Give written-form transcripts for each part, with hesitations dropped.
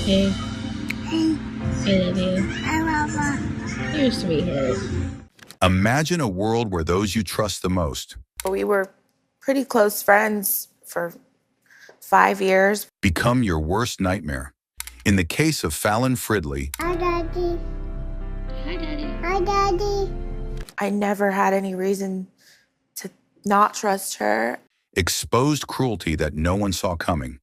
Hey, Hey, I love you. I love her. You're a sweetheart. Imagine a world where those you trust the most We were pretty close friends for 5 years. become your worst nightmare. In the case of Fallon Fridley, Hi, Daddy. Hi, Daddy. Hi, Daddy. I never had any reason to not trust her. exposed cruelty that no one saw coming.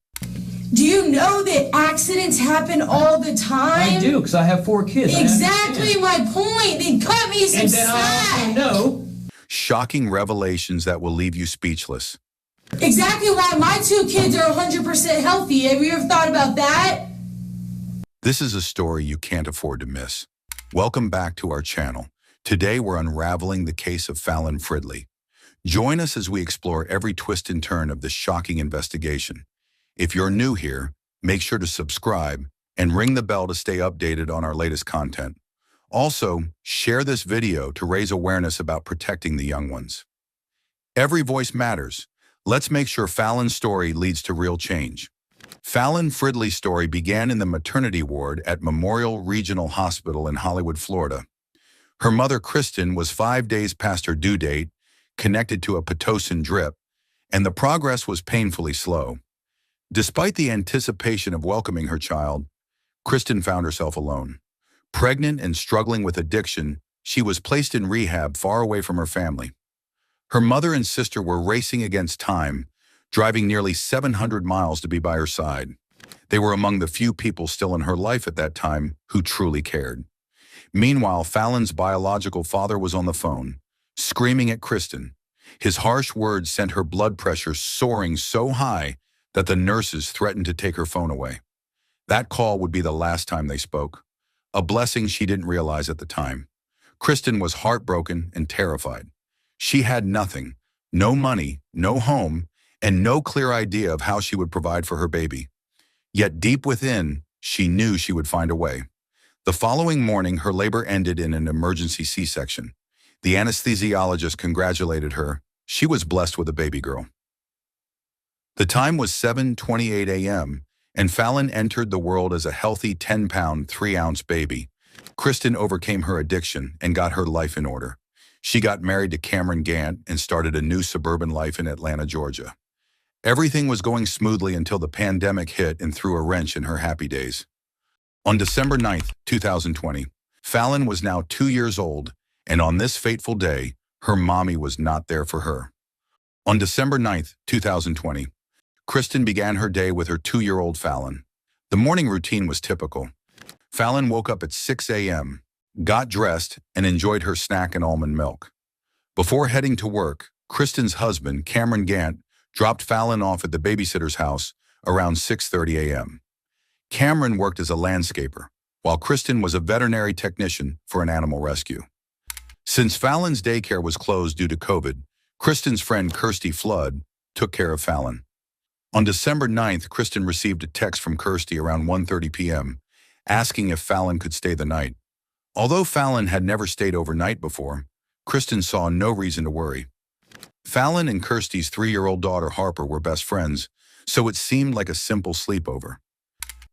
Do you know that accidents happen all the time? I do, because I have 4 kids. Exactly my point. Then cut me some And then I slack. also know. Shocking revelations that will leave you speechless. Exactly why my 2 kids are 100% healthy. Have you ever thought about that? This is a story you can't afford to miss. Welcome back to our channel. Today we're unraveling the case of Fallon Fridley. Join us as we explore every twist and turn of this shocking investigation. If you're new here, make sure to subscribe and ring the bell to stay updated on our latest content. Also, share this video to raise awareness about protecting the young ones. Every voice matters. Let's make sure Fallon's story leads to real change. Fallon Fridley's story began in the maternity ward at Memorial Regional Hospital in Hollywood, Florida. Her mother, Kristen, was 5 days past her due date, connected to a Pitocin drip, and the progress was painfully slow. Despite the anticipation of welcoming her child, Kristen found herself alone. Pregnant and struggling with addiction, she was placed in rehab far away from her family. Her mother and sister were racing against time, driving nearly 700 miles to be by her side. They were among the few people still in her life at that time who truly cared. Meanwhile, Fallon's biological father was on the phone, screaming at Kristen. His harsh words sent her blood pressure soaring so high that the nurses threatened to take her phone away. That call would be the last time they spoke, a blessing she didn't realize at the time. Kristen was heartbroken and terrified. She had nothing, no money, no home, and no clear idea of how she would provide for her baby. Yet deep within, she knew she would find a way. The following morning, her labor ended in an emergency C-section. The anesthesiologist congratulated her. She was blessed with a baby girl. The time was 7:28 a.m., and Fallon entered the world as a healthy 10-pound, 3-ounce baby. Kristen overcame her addiction and got her life in order. She got married to Cameron Gant and started a new suburban life in Atlanta, Georgia. Everything was going smoothly until the pandemic hit and threw a wrench in her happy days. On December 9th, 2020, Fallon was now 2 years old, and on this fateful day, her mommy was not there for her. On December 9th, 2020, Kristen began her day with her 2-year-old Fallon. The morning routine was typical. Fallon woke up at 6 a.m., got dressed, and enjoyed her snack and almond milk. Before heading to work, Kristen's husband, Cameron Gant, dropped Fallon off at the babysitter's house around 6:30 a.m. Cameron worked as a landscaper, while Kristen was a veterinary technician for an animal rescue. Since Fallon's daycare was closed due to COVID, Kristen's friend Kirsty Flood took care of Fallon. On December 9th, Kristen received a text from Kirsty around 1:30 p.m. asking if Fallon could stay the night. Although Fallon had never stayed overnight before, Kristen saw no reason to worry. Fallon and Kirsty's 3-year-old daughter Harper were best friends, so it seemed like a simple sleepover.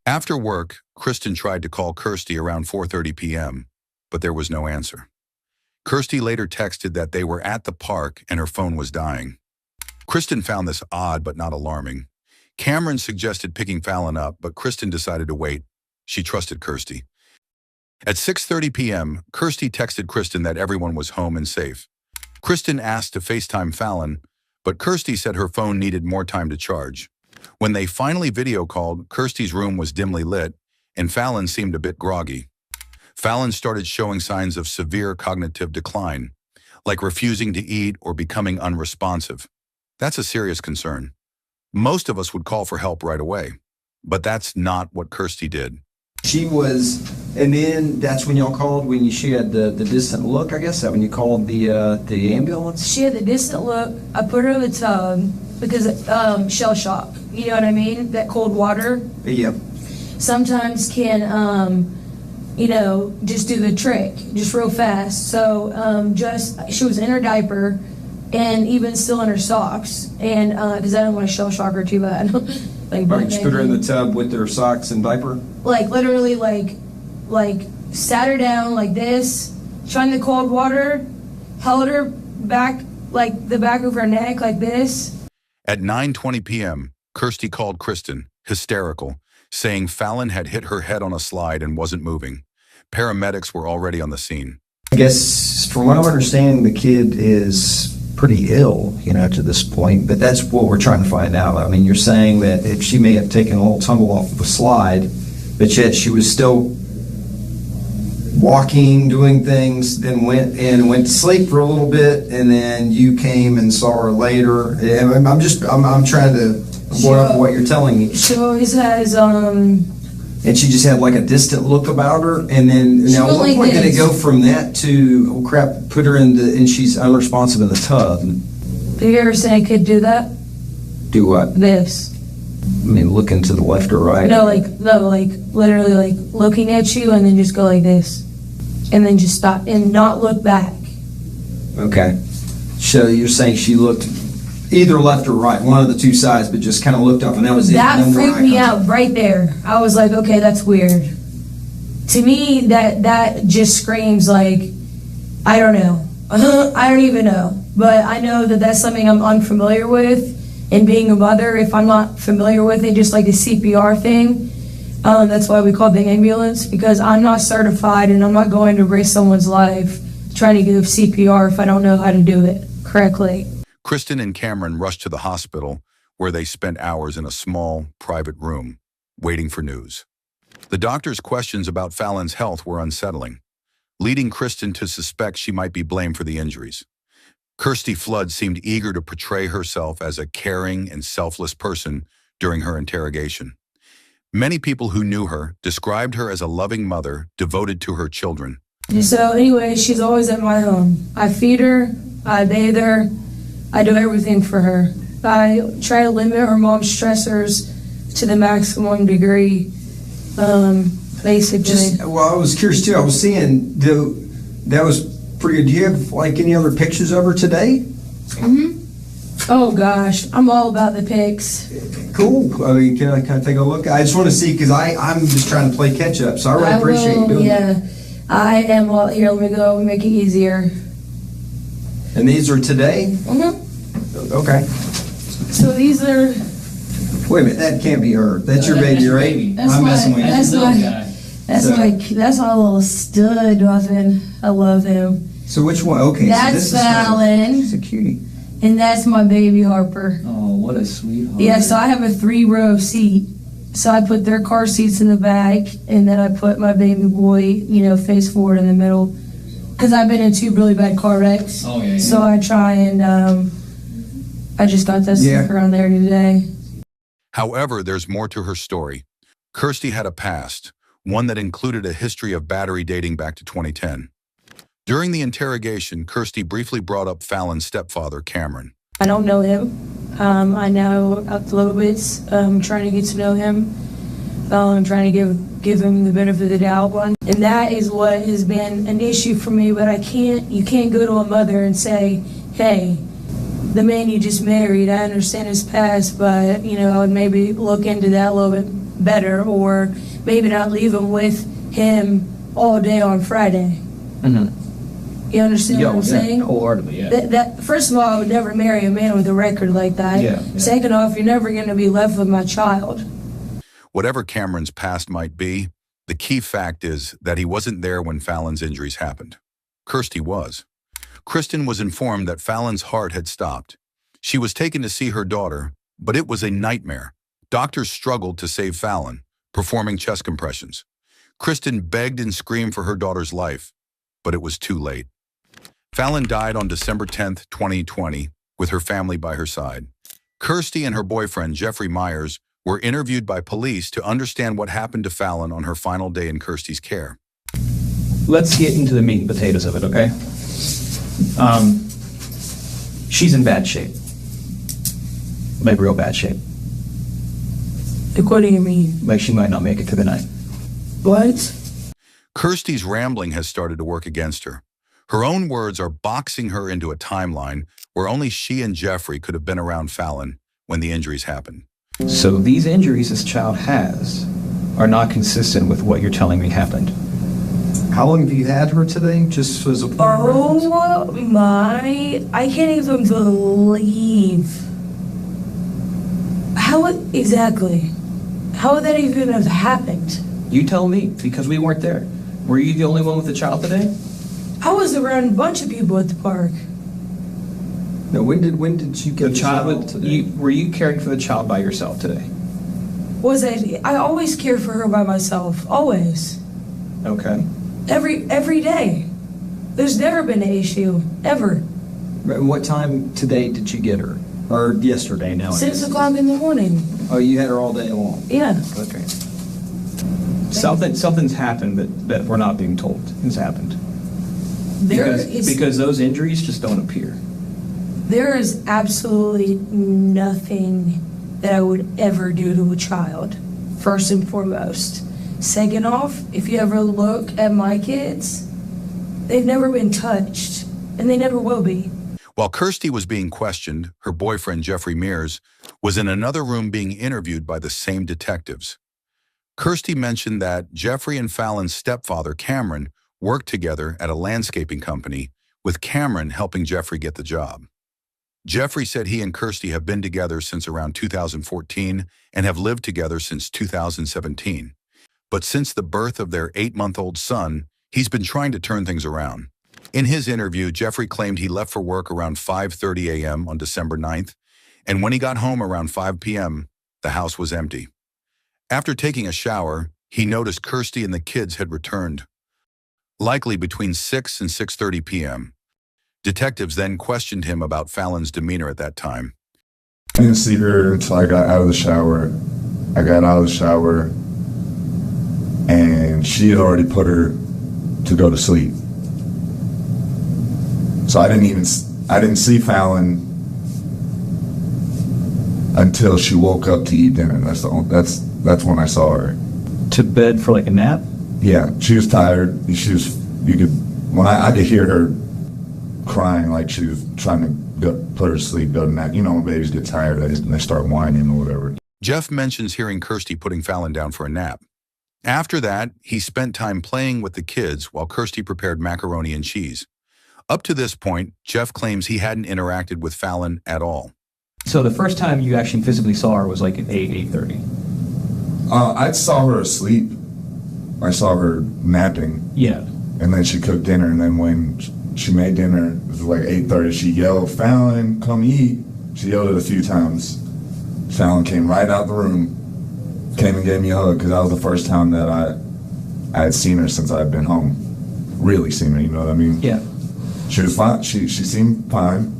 After work, Kristen tried to call Kirsty around 4:30 p.m., but there was no answer. Kirsty later texted that they were at the park and her phone was dying. Kristen found this odd but not alarming. Cameron suggested picking Fallon up, but Kristen decided to wait. She trusted Kirsty. At 6:30 p.m., Kirsty texted Kristen that everyone was home and safe. Kristen asked to FaceTime Fallon, but Kirsty said her phone needed more time to charge. When they finally video called, Kirsty's room was dimly lit, and Fallon seemed a bit groggy. Fallon started showing signs of severe cognitive decline, like refusing to eat or becoming unresponsive. That's a serious concern. Most of us would call for help right away, but that's not what Kirsty did. She was, and then that's when y'all called, when she had the distant look, I guess, that when you called the ambulance? She had the distant look. I put her in the tub because shell shock, you know what I mean? That cold water. Yep. Sometimes can, just do the trick, just real fast. So she was in her diaper and even still in her socks, and because I didn't want to shell shock her too bad. like Or butt you just put her in the naked. tub with her socks and diaper? Like literally like sat her down like this, shone the cold water, held her back like the back of her neck like this. At 9:20 p.m., Kirsty called Kristen, hysterical, saying Fallon had hit her head on a slide and wasn't moving. Paramedics were already on the scene. I guess, from what I'm understanding, the kid is pretty ill, to this point, but that's what we're trying to find out. I mean, you're saying that if she may have taken a little tumble off of a slide, but yet she was still walking, doing things, then went in and went to sleep for a little bit, and then you came and saw her later. And I'm trying to boil up what you're telling me. She always has And she just had like a distant look about her, and then She now at went what like point did it this. go from that to oh crap, put her in the and she's unresponsive in the tub? Have you ever seen a kid do that? Do what? This. I mean, looking to the left or right? No, like literally like looking at you and then just go like this. And then just stop and not look back. Okay. So you're saying she looked either left or right, one of the two sides, but just kind of looked up, and that was it. That No more freaked eye me contact. out right there. I was like, okay, that's weird. To me, that just screams like, I don't know. I don't even know. But I know that that's something I'm unfamiliar with. And being a mother, if I'm not familiar with it, just like the CPR thing, that's why we call the ambulance, because I'm not certified and I'm not going to risk someone's life trying to give CPR if I don't know how to do it correctly. Kristen and Cameron rushed to the hospital, where they spent hours in a small, private room, waiting for news. The doctor's questions about Fallon's health were unsettling, leading Kristen to suspect she might be blamed for the injuries. Kirsty Flood seemed eager to portray herself as a caring and selfless person during her interrogation. Many people who knew her described her as a loving mother devoted to her children. So anyway, she's always at my home. I feed her, I bathe her, I do everything for her. I try to limit her mom's stressors to the maximum degree, basically. Well, I was curious too. I was seeing that was pretty good. Do you have like any other pictures of her today? Oh gosh, I'm all about the pics. Cool. I mean, can I kind of take a look? I just want to see because I'm just trying to play catch up. So I really appreciate you doing that. Yeah, I am all here. Let me go. Let me make it easier. And these are today? Okay. So these are. Wait a minute, that can't be her. That's your baby, right? I'm messing with you. That's my little stud, Muffin. I love him. So which one? Okay, so That's this is her. Fallon. She's a cutie. And that's my baby Harper. Oh, what a sweetheart. Yeah, so I have a 3-row seat. So I put their car seats in the back, and then I put my baby boy, face forward in the middle. Because I've been in 2 really bad car wrecks. Oh, yeah. So I try and, I just got that sticker on there today. However, there's more to her story. Kirsty had a past, one that included a history of battery dating back to 2010. During the interrogation, Kirsty briefly brought up Fallon's stepfather, Cameron. I don't know him. I know a little bit. Trying to get to know him. I'm trying to give him the benefit of the doubt one. And that is what has been an issue for me, but you can't go to a mother and say, hey, the man you just married, I understand his past, but, I would maybe look into that a little bit better, or maybe not leave him with him all day on Friday. Mm-hmm. You understand what I'm saying? Wholeheartedly, yeah. That first of all, I would never marry a man with a record like that. Yeah. Second off, you're never going to be left with my child. Whatever Cameron's past might be, the key fact is that he wasn't there when Fallon's injuries happened. Kirsty was. Kristen was informed that Fallon's heart had stopped. She was taken to see her daughter, but it was a nightmare. Doctors struggled to save Fallon, performing chest compressions. Kristen begged and screamed for her daughter's life, but it was too late. Fallon died on December 10th, 2020, with her family by her side. Kirsty and her boyfriend, Jeffrey Myers, were interviewed by police to understand what happened to Fallon on her final day in Kirsty's care. Let's get into the meat and potatoes of it, okay? She's in bad shape. Like real bad shape. Like, what do you mean? Like she might not make it through the night. What? Kirsty's rambling has started to work against her. Her own words are boxing her into a timeline where only she and Jeffrey could have been around Fallon when the injuries happened. So these injuries this child has are not consistent with what you're telling me happened. How long have you had her today? Just as a point of reference? Oh my, I can't even believe. How exactly? How would that even have happened? You tell me, because we weren't there. Were you the only one with the child today? I was around a bunch of people at the park. No, when did you get The child, today? were you caring for the child by yourself today? I always care for her by myself, always. Okay. Every day. There's never been an issue, ever. What time today did you get her? Or yesterday now? 6 o'clock in the morning. Oh, you had her all day long? Yeah. Okay. Something's happened that we're not being told has happened. Because those injuries just don't appear. There is absolutely nothing that I would ever do to a child, first and foremost. Second off, if you ever look at my kids, they've never been touched, and they never will be. While Kirsty was being questioned, her boyfriend, Jeffrey Mears, was in another room being interviewed by the same detectives. Kirsty mentioned that Jeffrey and Fallon's stepfather, Cameron, worked together at a landscaping company, with Cameron helping Jeffrey get the job. Jeffrey said he and Kirsty have been together since around 2014 and have lived together since 2017. But since the birth of their 8-month-old son, he's been trying to turn things around. In his interview, Jeffrey claimed he left for work around 5:30 a.m. on December 9th, and when he got home around 5 p.m., the house was empty. After taking a shower, he noticed Kirsty and the kids had returned, likely between 6 and 6:30 p.m. Detectives then questioned him about Fallon's demeanor at that time. I didn't see her until I got out of the shower. I got out of the shower, and she had already put her to go to sleep. So I didn't see Fallon until she woke up to eat dinner. That's when I saw her. To bed for like a nap? Yeah, she was tired. I could hear her crying like she was trying to put her to sleep, go to nap. You know when babies get tired, they start whining or whatever. Jeff mentions hearing Kirsty putting Fallon down for a nap. After that, he spent time playing with the kids while Kirsty prepared macaroni and cheese. Up to this point, Jeff claims he hadn't interacted with Fallon at all. So the first time you actually physically saw her was like at 8:30? I saw her asleep. I saw her napping. Yeah. And then she cooked dinner, and then when she made dinner, it was like 8:30, she yelled, "Fallon, come eat." She yelled it a few times. Fallon came right out the room, came and gave me a hug, because that was the first time that I had seen her since I'd been home. Really seen her, you know what I mean? Yeah. She was fine. She seemed fine.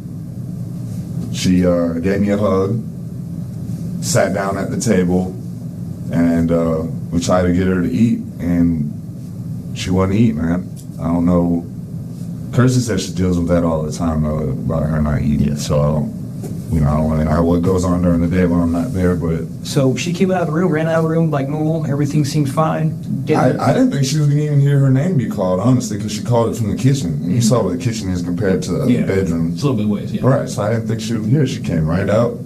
She gave me a hug, sat down at the table, and we tried to get her to eat, and she wouldn't eat, man. I don't know. Kirsty says she deals with that all the time, about her not eating. So I don't want to know what goes on during the day when I'm not there. But so she came out of the room, ran out of the room like normal. Everything seemed fine. I didn't think she was gonna even hear her name be called, honestly, because she called it from the kitchen. And you saw what the kitchen is compared to the bedroom. It's a little bit ways, yeah. Right. So I didn't think she was here. She came right out,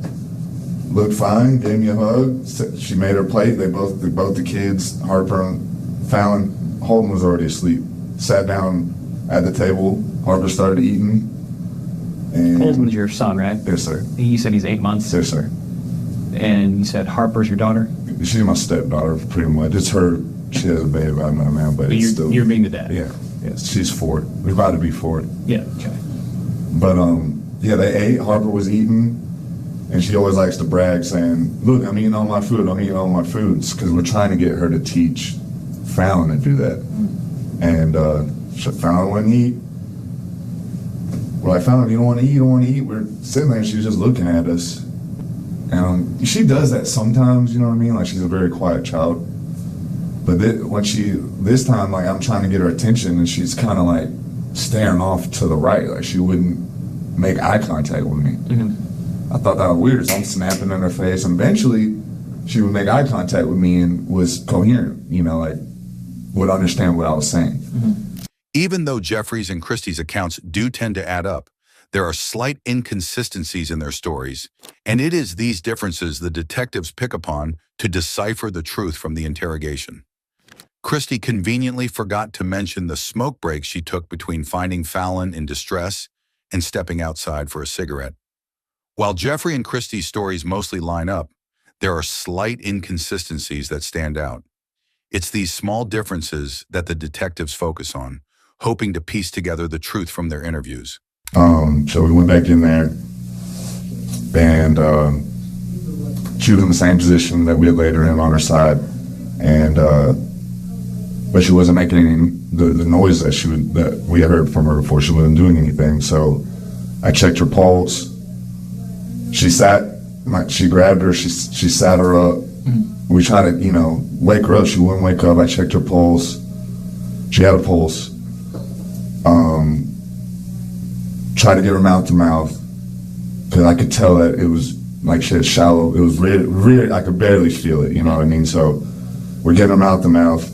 looked fine, gave me a hug. She made her plate. Both the kids, Harper and Fallon, Holden was already asleep. Sat down at the table. Harper started eating. And Holden's your son, right? Yes, sir. You said he's 8 months. Yes, sir. And you said Harper's your daughter? She's my stepdaughter, pretty much. It's her. She has a baby by now, man, but it's still. You're being the dad. Yeah. Yes. She's 4. We're about to be 4. Yeah. Okay. But yeah, they ate. Harper was eating, and she always likes to brag, saying, "Look, I'm eating all my food. I'm eating all my foods," because we're trying to get her to teach Fallon to do that. And Fallon wouldn't eat. We're like, "Fallon, you don't want to eat. You don't want to eat." We're sitting there, and she's just looking at us. And she does that sometimes, you know what I mean? Like, she's a very quiet child. But this time, like, I'm trying to get her attention, and she's kind of like staring off to the right. Like, she wouldn't make eye contact with me. Mm-hmm. I thought that was weird, so I'm snapping in her face. And eventually, she would make eye contact with me and was coherent, you know, like, would understand what I was saying. Mm-hmm. Even though Jeffrey's and Christie's accounts do tend to add up, There are slight inconsistencies in their stories, and it is these differences the detectives pick upon to decipher the truth from the interrogation. Christy conveniently forgot to mention the smoke break she took between finding Fallon in distress and stepping outside for a cigarette. While Jeffrey and Christy's stories mostly line up, there are slight inconsistencies that stand out. It's these small differences that the detectives focus on, hoping to piece together the truth from their interviews. So we went back in there, and she was in the same position that we had laid her in on her side, and but she wasn't making any the noise that we had heard from her before. She wasn't doing anything. So I checked her pulse. She grabbed her. She sat her up. We tried to wake her up. She wouldn't wake up. I checked her pulse. She had a pulse. Tried to get her mouth to mouth, because I could tell that it was like she had shallow. It was really, I could barely feel it. You know what I mean? So we're getting her mouth to mouth.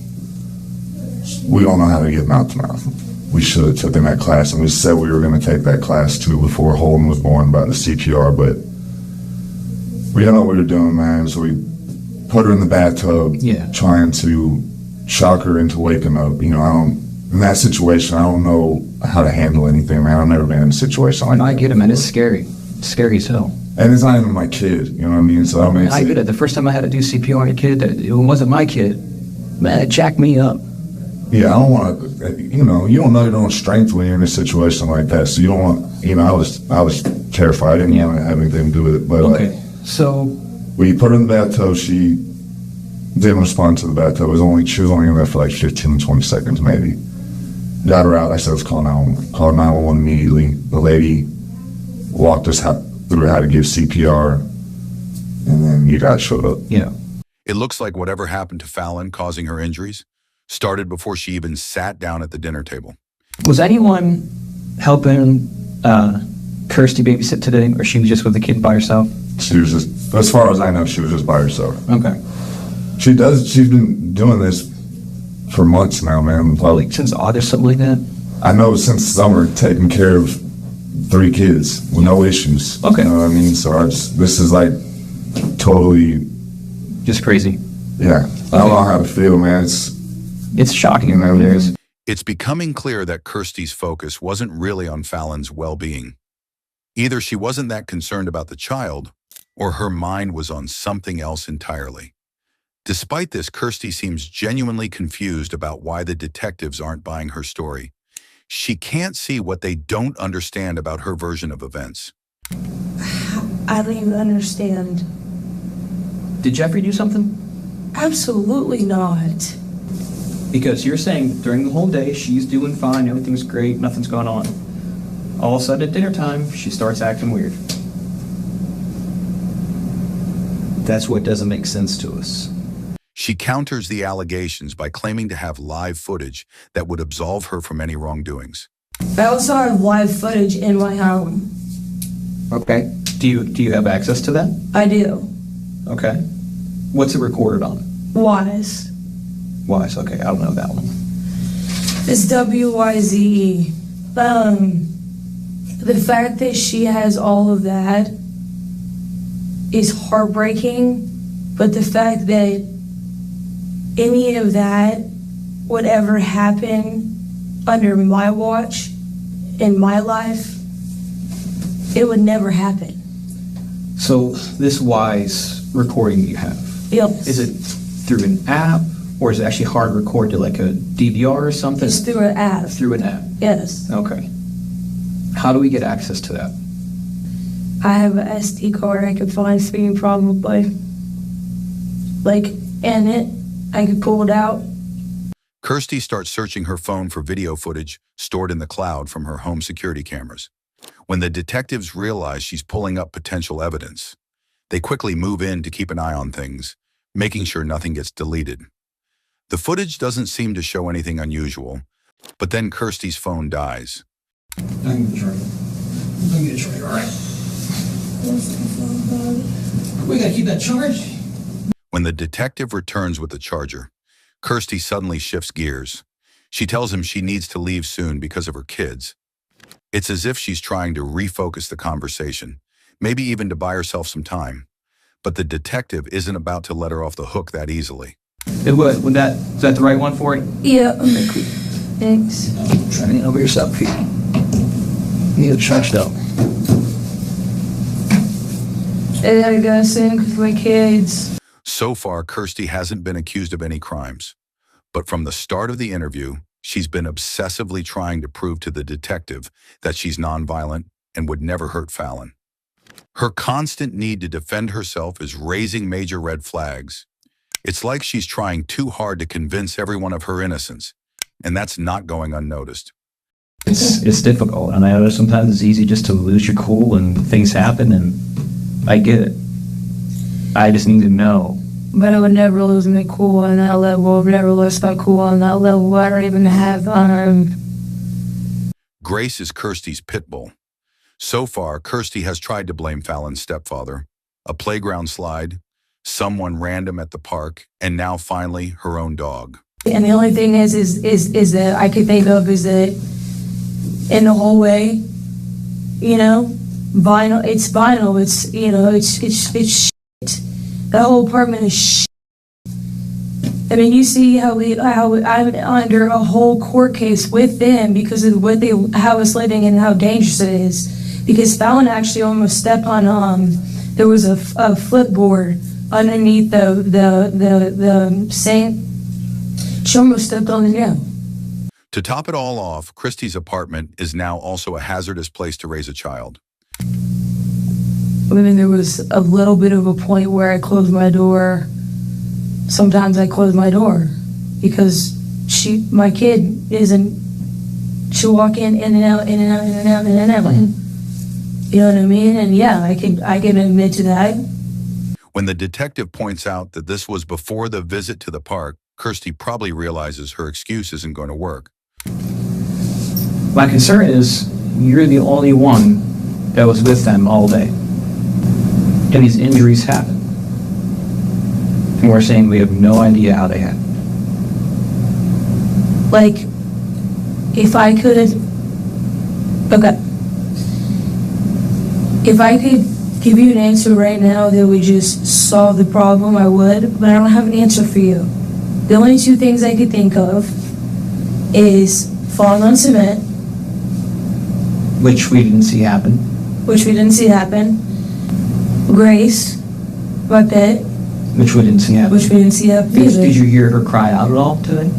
We don't know how to get mouth to mouth. We should have taken that class, and we said we were going to take that class too before Holden was born about the CPR, but we didn't know what we were doing, man. So we put her in the bathtub, trying to shock her into waking up. In that situation, I don't know how to handle anything, man. I've never been in a situation like that. I get it, man. It's scary. It's scary as hell. And it's not even my kid, you know what I mean? So I get it. The first time I had to do CPR on a kid, it wasn't my kid. Man, it jacked me up. Yeah, I don't want to, you don't know your own strength when you're in a situation like that. So you don't want, I was terrified. I didn't want to have anything to do with it. But so we put her in the bathtub. She didn't respond to the bathtub. She was only in there for like 15, 20 seconds maybe. Got her out. I said, let's call 911. Called 911 immediately. The lady walked us through how to give CPR, and then you guys showed up. Yeah. It looks like whatever happened to Fallon causing her injuries started before she even sat down at the dinner table. Was anyone helping Kirsty babysit today, or she was just with the kid by herself? She was just, as far as I know, she was just by herself. Okay. She's been doing this for months now, man. Like since August, something like that? I know, since summer, taking care of 3 kids with no issues. Okay. You know what I mean? So this is like totally... just crazy. Yeah. I don't know how to feel, man. It's shocking, man. It's becoming clear that Kirsty's focus wasn't really on Fallon's well-being. Either she wasn't that concerned about the child, or her mind was on something else entirely. Despite this, Kirsty seems genuinely confused about why the detectives aren't buying her story. She can't see what they don't understand about her version of events. I don't even understand. Did Jeffrey do something? Absolutely not. Because you're saying during the whole day, she's doing fine, everything's great, nothing's going on. All of a sudden at dinner time, she starts acting weird. That's what doesn't make sense to us. She counters the allegations by claiming to have live footage that would absolve her from any wrongdoings. I also have live footage in my home. Okay. Do you have access to that? I do. Okay. What's it recorded on? Wise. Wise, okay, I don't know that one. It's WYZE. The fact that she has all of that is heartbreaking, but the fact that any of that would ever happen under my watch in my life, it would never happen. So this Wise recording you have, Yes. is it through an app, or is it actually hard recorded to like a DVR or something? It's through an app. Through an app? Yes. Okay. How do we get access to that? I have an SD card I could find speeding probably. Like, in it, I could pull it out. Kirsty starts searching her phone for video footage stored in the cloud from her home security cameras. When the detectives realize she's pulling up potential evidence, they quickly move in to keep an eye on things, making sure nothing gets deleted. The footage doesn't seem to show anything unusual, but then Kirsty's phone dies. I can get a charger, all right. We gotta keep that charged. When the detective returns with the charger, Kirsty suddenly shifts gears. She tells him she needs to leave soon because of her kids. It's as if she's trying to refocus the conversation, maybe even to buy herself some time. But the detective isn't about to let her off the hook that easily. Is that the right one for it? Yeah. Thanks. Try to over yourself here. You get stretched out. I gotta go soon with my kids. So far, Kirsty hasn't been accused of any crimes. But from the start of the interview, she's been obsessively trying to prove to the detective that she's nonviolent and would never hurt Fallon. Her constant need to defend herself is raising major red flags. It's like she's trying too hard to convince everyone of her innocence, and that's not going unnoticed. It's difficult, and I know sometimes it's easy just to lose your cool and things happen, and I get it. I just need to know. But I would never lose my cool on that level. I would never lose my cool on that level. I don't even have Grace is Kirsty's pit bull. So far, Kirsty has tried to blame Fallon's stepfather, a playground slide, someone random at the park, and now finally her own dog. And the only thing is that I could think of is that in the hallway, you know, vinyl. It's vinyl. It's, you know, it's shit. The whole apartment is shit. I mean, you see how I'm under a whole court case with them because of how it's living and how dangerous it is. Because Fallon actually almost stepped on there was a flipboard underneath the sink. She almost stepped on the nail. To top it all off, Christy's apartment is now also a hazardous place to raise a child. I mean, there was a little bit of a point where I closed my door. Sometimes I close my door because my kid she'll walk in and out, in and out, in and out, in and out. You know what I mean? And yeah, I can admit to that. When the detective points out that this was before the visit to the park, Kirsty probably realizes her excuse isn't going to work. My concern is you're the only one that was with them all day. And these injuries happen. And we're saying we have no idea how they happened. Like, if I could give you an answer right now that would just solve the problem, I would, but I don't have an answer for you. The only two things I could think of is falling on cement, Which we didn't see happen. Grace, my pet, Which we didn't see happen. either. Did you hear her cry out at all today?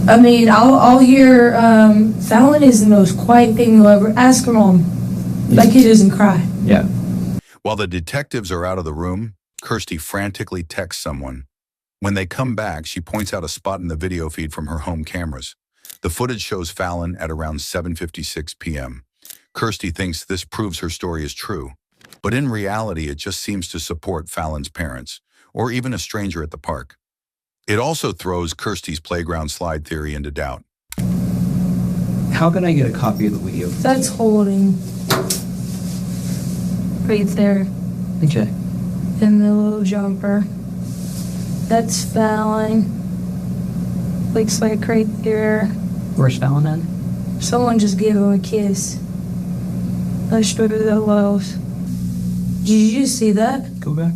I mean, I'll hear, Fallon is the most quiet thing you'll ever ask her mom. My kid doesn't cry. Yeah. While the detectives are out of the room, Kirsty frantically texts someone. When they come back, she points out a spot in the video feed from her home cameras. The footage shows Fallon at around 7:56 p.m. Kirsty thinks this proves her story is true, but in reality, it just seems to support Fallon's parents, or even a stranger at the park. It also throws Kirsty's playground slide theory into doubt. How can I get a copy of the video? That's holding. Right there. Okay. In the little jumper. That's Fallon. Looks like right there. Where's Fallon at? Someone just gave him a kiss. Let's go to the lows. Did you just see that? Go back.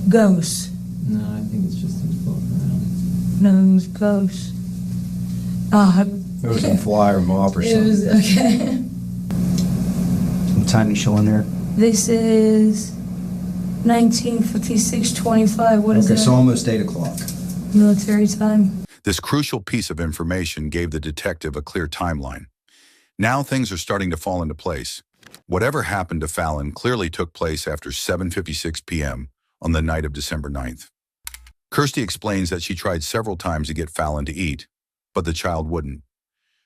Ghost. No, I think it's just him floating around. No, it was ghost. There was some flyer mob or It something. was, okay. Some tiny show in there. This is 1956-25. What is Okay, that? so almost 8 o'clock. Military time. This crucial piece of information gave the detective a clear timeline. Now things are starting to fall into place. Whatever happened to Fallon clearly took place after 7:56 p.m. on the night of December 9th. Kirsty explains that she tried several times to get Fallon to eat, but the child wouldn't.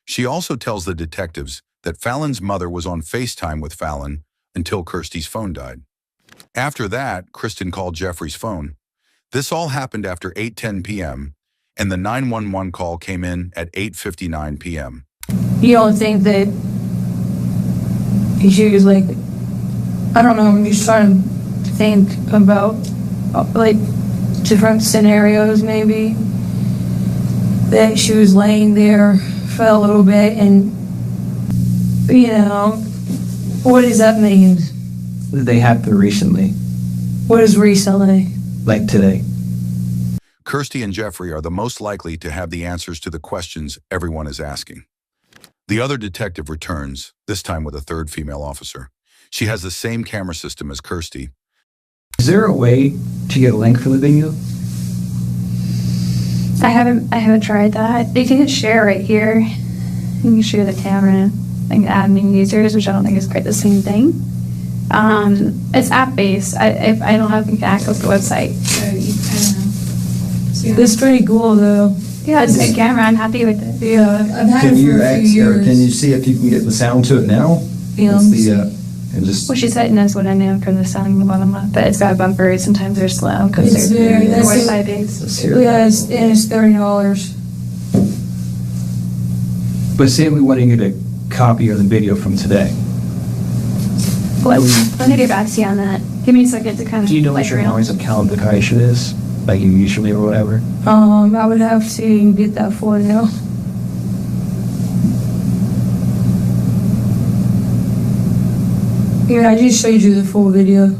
She also tells the detectives that Fallon's mother was on FaceTime with Fallon until Kirsty's phone died. After that, Kristen called Jeffrey's phone. This all happened after 8:10 p.m., and the 911 call came in at 8:59 p.m. You don't think that she was like, I don't know, I'm just trying to think about like different scenarios maybe, that she was laying there for a little bit and You know, what does that mean? They happened recently, What is recently? like today. Kirsty and Jeffrey are the most likely to have the answers to the questions everyone is asking. The other detective returns, this time with a third female officer. She has the same camera system as Kirsty. Is there a way to get a link for the video? I haven't tried that. You can just share right here. You can share the camera and add new users, which I don't think is quite the same thing. It's app based. I don't have access to the website. So I don't know. It's pretty cool though. Yeah, it's a good camera. I'm happy with it. Yeah, I've had Can it you for a few years. can you see if you can get the sound to it now? Yeah, What's let me the, and just Well, she said knows what I know for the sound in the bottom up, but it's got bumpers. Sometimes they're slow because It's they're very- that's Wi-Fi it. based. let's hear it. Yeah, and it's $30. But say we want to get a copy of the video from today. Let me get back to you on that. Give me a second to kind of. Do you know what play your around. noise of calibrication is? Like you usually or whatever? I would have to get that for you. Yeah, I just showed you the full video.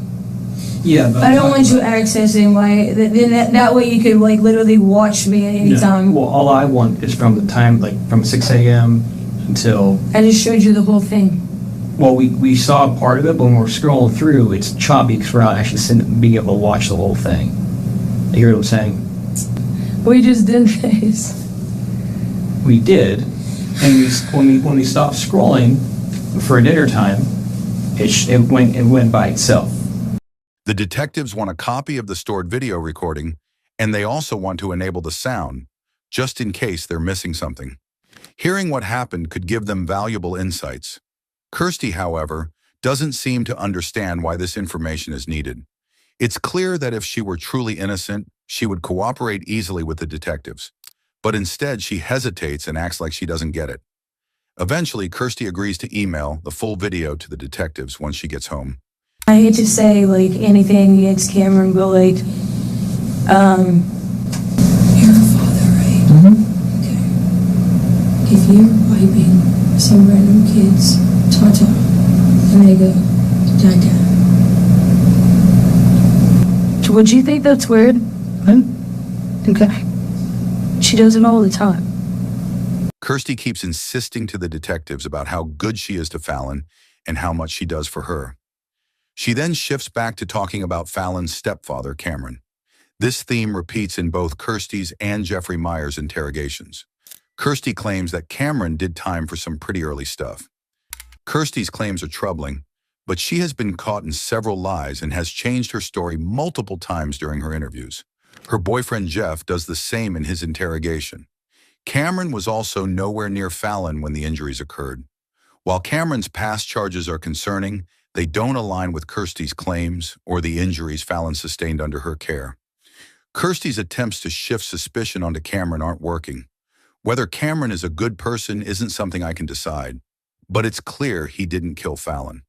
Yeah, but I don't want you accessing then that way you could like literally watch me at any time. Well, all I want is from the time, like from 6 a.m. until, I just showed you the whole thing. well, we saw part of it, but when we're scrolling through, it's choppy because we're not actually being able to watch the whole thing. You hear what I'm saying? We just did this. We did, and when we stopped scrolling for dinner time, it went by itself. The detectives want a copy of the stored video recording, and they also want to enable the sound, just in case they're missing something. Hearing what happened could give them valuable insights. Kirsty, however, doesn't seem to understand why this information is needed. It's clear that if she were truly innocent, she would cooperate easily with the detectives. But instead, she hesitates and acts like she doesn't get it. Eventually, Kirsty agrees to email the full video to the detectives once she gets home. I hate to say like anything against Cameron, but like, you're a father, right? Okay. If you're wiping some random kid's Tata and they go, Dada. Would you think that's weird? Okay. She does it all the time. Kirsty keeps insisting to the detectives about how good she is to Fallon and how much she does for her. She then shifts back to talking about Fallon's stepfather, Cameron. This theme repeats in both Kirsty's and Jeffrey Meyer's interrogations. Kirsty claims that Cameron did time for some pretty early stuff. Kirsty's claims are troubling, but she has been caught in several lies and has changed her story multiple times during her interviews. Her boyfriend Jeff does the same in his interrogation. Cameron was also nowhere near Fallon when the injuries occurred. While Cameron's past charges are concerning, they don't align with Kirsty's claims or the injuries Fallon sustained under her care. Kirsty's attempts to shift suspicion onto Cameron aren't working. Whether Cameron is a good person isn't something I can decide, but it's clear he didn't kill Fallon.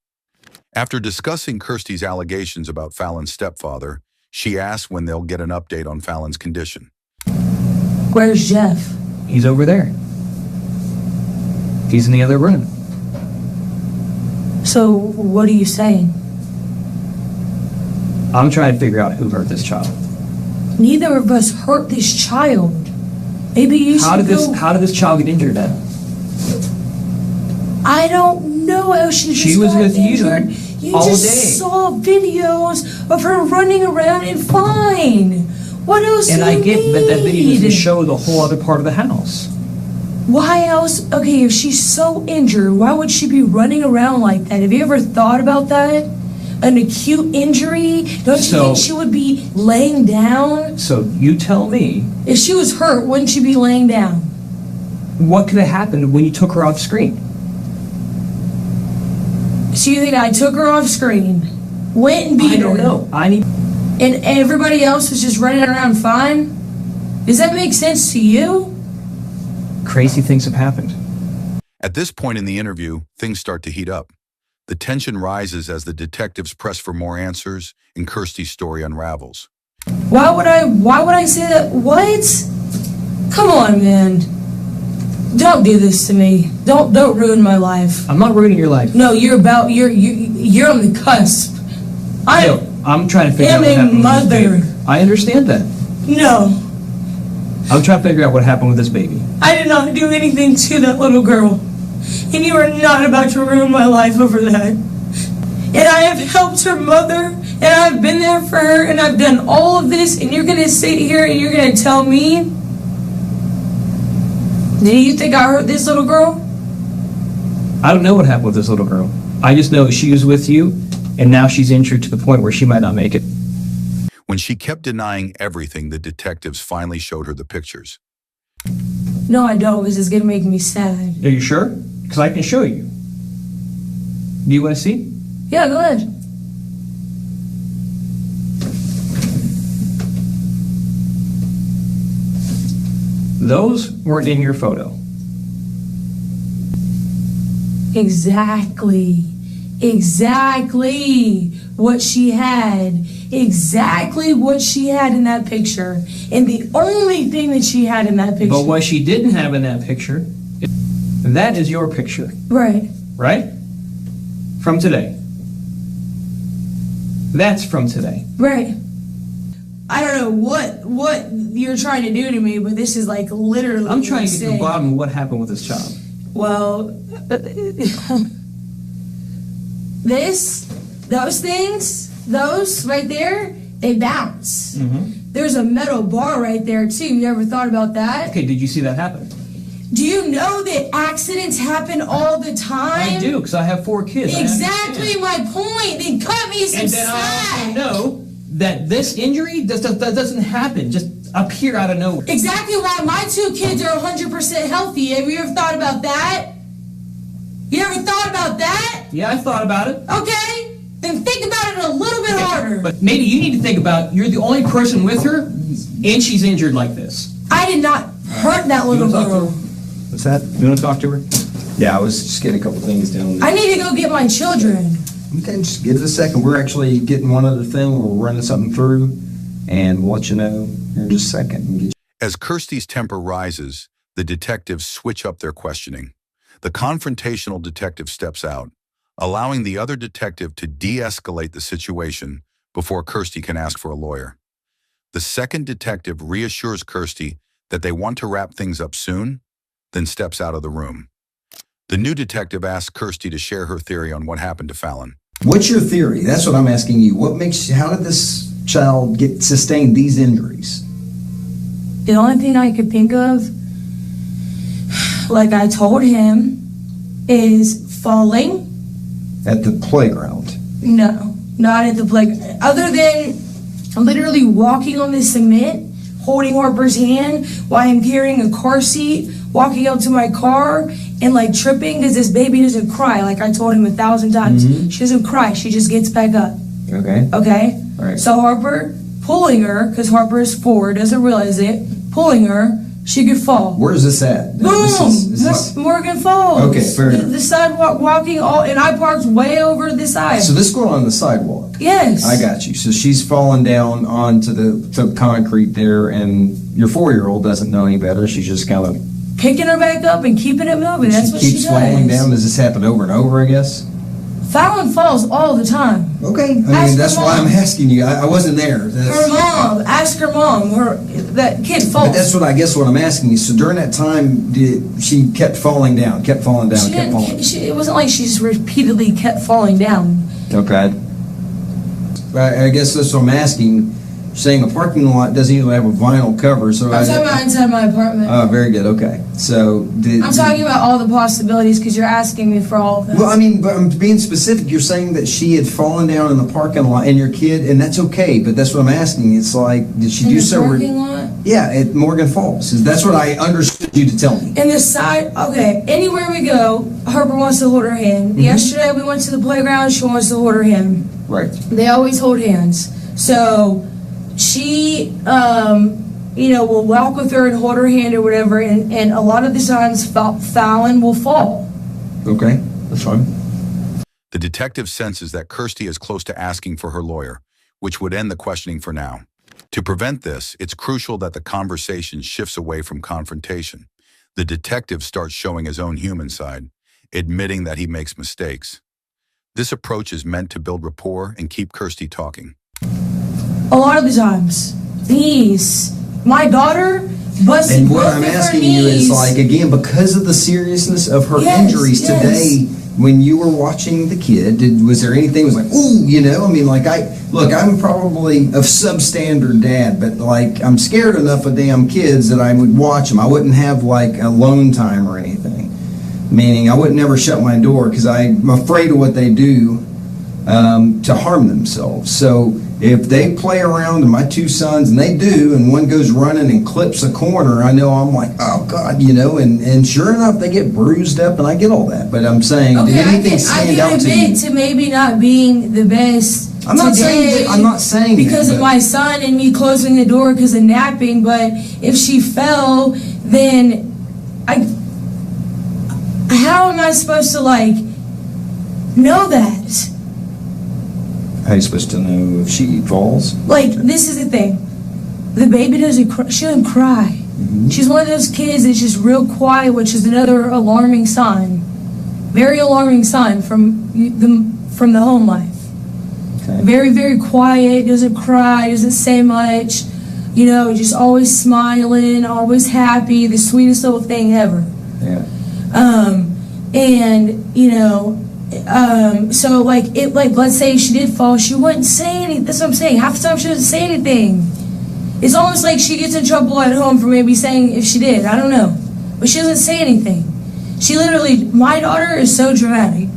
After discussing Kirsty's allegations about Fallon's stepfather, she asks when they'll get an update on Fallon's condition. Where's Jeff? He's over there. He's in the other room. So what are you saying? I'm trying to figure out who hurt this child. Neither of us hurt this child. Maybe you How should did go. this injured injured then? I don't know how she She just was got with you injured. You all just day. saw videos of her running around and fine. What else And do I you get that that video need? doesn't show the whole other part of the house. Why else? Okay, if she's so injured, why would she be running around like that? Have you ever thought about that? An acute injury? Don't you So- think she would be laying down? So you tell me, If she was hurt, wouldn't she be laying down? what could have happened when you took her off screen? So you think I took her off screen, went and beat I don't her, know. I need. and everybody else was just running around fine? Does that make sense to you? Crazy things have happened. At this point in the interview, things start to heat up. The tension rises as the detectives press for more answers and Kirsty's story unravels. Why would I say that? What? Come on, man. Don't do this to me. Don't ruin my life. I'm not ruining your life. No, you're on the cusp. I'm trying to figure am out what a happened with mother. this baby. I understand that. No, I'm trying to figure out what happened with this baby. I did not do anything to that little girl. And you are not about to ruin my life over that. And I have helped her mother, and I've been there for her, and I've done all of this, and you're going to sit here and you're going to tell me, do you think I hurt this little girl? I don't know what happened with this little girl. I just know she was with you, and now she's injured to the point where she might not make it. When she kept denying everything, the detectives finally showed her the pictures. No, I don't, because it's going to make me sad. Are you sure? Because I can show you. Do you want to see? Yeah, go ahead. Those weren't in your photo. Exactly what she had. Exactly what she had in that picture. And the only thing that she had in that picture. But what she didn't have in that picture, that is your picture. Right. Right? From today. That's from today. Right. I don't know what you're trying to do to me, but this is like literally. I'm trying to get to the insane. bottom of what happened with this child. Well, those right there, they bounce. Mm-hmm. There's a metal bar right there too. You ever thought about that? Okay, did you see that happen? Do you know that accidents happen all the time? I do, because I have 4 kids. Exactly my point. Then cut me some and then slack. I also know that this injury that doesn't happen just appear out of nowhere. Exactly why my 2 kids are 100% healthy. Have you ever thought about that? You ever thought about that? Yeah, I thought about it. Okay, then think about it a little bit harder. But maybe you need to think about you're the only person with her, and she's injured like this. I did not hurt that little girl. What's that? You want to talk to her? Yeah, I was just getting a couple things down. I need to go get my children. Okay, just give it a second. We're actually getting one other thing. We're running something through, and we'll let you know here in just a second. As Kirsty's temper rises, the detectives switch up their questioning. The confrontational detective steps out, allowing the other detective to de-escalate the situation before Kirsty can ask for a lawyer. The second detective reassures Kirsty that they want to wrap things up soon, then steps out of the room. The new detective asks Kirsty to share her theory on what happened to Fallon. What's your theory? That's what I'm asking you. How did this child sustain these injuries? The only thing I could think of, like I told him, is falling. At the playground? No, not at the playground. Other than literally walking on the cement, holding Harper's hand while I'm carrying a car seat, walking out to my car and like tripping because this baby doesn't cry. Like I told him 1,000 times. Mm-hmm. She doesn't cry. She just gets back up. Okay. Okay? All right. So Harper pulling her, because Harper is 4, doesn't realize it, pulling her, she could fall. Where is this at? Boom! This is- Morgan Falls. Okay, fair enough. The sidewalk walking all, and I parked way over the side. So this is going on the sidewalk? Yes. I got you. So she's fallen down onto the concrete there, and your 4-year-old doesn't know any better. She's just kind of Picking her back up and keeping it moving. That's what she keeps does. falling down. Does this happen over and over, I guess? Fallon falls all the time. Okay. I mean, Ask that's her why mom. I'm asking you. I wasn't there. Her mom. Ask her mom. That kid falls. But that's what I guess what I'm asking you. So during that time, she kept falling down, kept falling down, She kept didn't, falling. it wasn't like she just repeatedly kept falling down. Okay. I guess that's what I'm asking. Saying a parking lot doesn't usually have a vinyl cover, so I'm talking about inside my apartment. Oh, very good. Okay. So I'm talking about all the possibilities because you're asking me for all of them. Well, I mean, but I'm being specific. You're saying that she had fallen down in the parking lot, and your kid, and that's okay. But that's what I'm asking. It's like, did she In do the so? parking lot? Yeah, at Morgan Falls. That's what I understood you to tell me. In the side, okay, anywhere we go, Harper wants to hold her hand. Mm-hmm. Yesterday we went to the playground, she wants to hold her hand. Right. They always hold hands. So she, will walk with her and hold her hand or whatever, and a lot of the times Fallon will fall. Okay, that's fine. The detective senses that Kirsty is close to asking for her lawyer, which would end the questioning for now. To prevent this, it's crucial that the conversation shifts away from confrontation. The detective starts showing his own human side, admitting that he makes mistakes. This approach is meant to build rapport and keep Kirsty talking. A lot of the times, my daughter busted And what both I'm of her asking you is, knees. like, again, because of the seriousness of her Yes, injuries yes. today, when you were watching the kid, was there anything that was like, ooh, you know? I mean, like, I'm probably a substandard dad, but, like, I'm scared enough of damn kids that I would watch them. I wouldn't have, like, alone time or anything. Meaning I would never shut my door because I'm afraid of what they do to harm themselves. So if they play around, and my two sons, and they do, and one goes running and clips a corner, I know I'm like, oh God, you know, and sure enough, they get bruised up, and I get all that. But I'm saying, did anything stand out to you? I can admit to maybe not being the best I'm not today saying because that, of but- my son and me closing the door because of napping, but if she fell, then how am I supposed to, like, know that? How are you supposed to know if she falls? Like, this is the thing. The baby doesn't cry. She doesn't cry. She's one of those kids that's just real quiet, which is another alarming sign. Very alarming sign from the home life. Okay. Very, very quiet, doesn't cry, doesn't say much. You know, just always smiling, always happy, the sweetest little thing ever. Yeah. And, you know, so like let's say she did fall, she wouldn't say anything. That's what I'm saying. Half the time she doesn't say anything. It's almost like she gets in trouble at home for maybe saying if she did. I don't know. But she doesn't say anything. She literally, my daughter is so dramatic.